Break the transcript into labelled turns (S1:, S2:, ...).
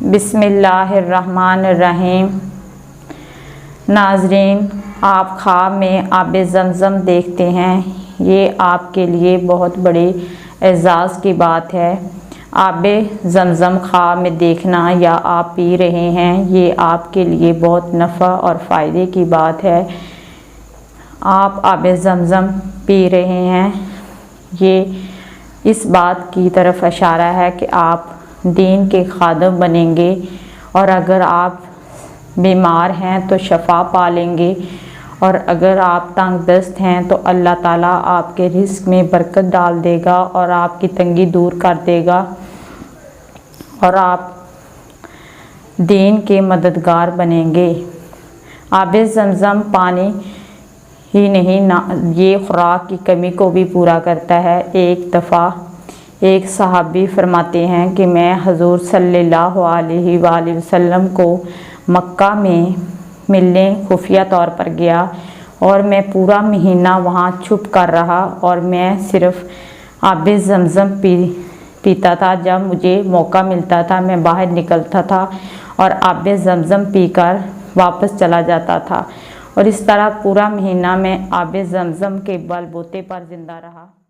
S1: बिस्मिल्लाहिर्रहमानिर्रहीम। नाज़रीन, आप ख्वाब में आब ज़मज़म देखते हैं, ये आपके लिए बहुत बड़ी एज़ाज़ की बात है। आब ज़मज़म ख्वाब में देखना या आप पी रहे हैं, ये आपके लिए बहुत नफ़ा और फ़ायदे की बात है। आप आब ज़मज़म पी रहे हैं, ये इस बात की तरफ इशारा है कि आप दीन के खादिम बनेंगे, और अगर आप बीमार हैं तो शफा पा लेंगे, और अगर आप तंगदस्त हैं तो अल्लाह ताला आपके रिज़्क़ में बरकत डाल देगा और आपकी तंगी दूर कर देगा, और आप दीन के मददगार बनेंगे। आब ज़मज़म पानी ही नहीं ये खुराक की कमी को भी पूरा करता है। एक दफ़ा एक सहाबी फरमाते हैं कि मैं हजूर सल्लल्लाहु अलैहि वसल्लम को मक्का में मिलने खुफिया तौर पर गया, और मैं पूरा महीना वहाँ छुप कर रहा, और मैं सिर्फ़ आब ज़मज़म पीता था। जब मुझे मौका मिलता था मैं बाहर निकलता था और आब ज़मज़म पीकर वापस चला जाता था, और इस तरह पूरा महीना मैं आब ज़मज़म के बलबूते पर ज़िंदा रहा।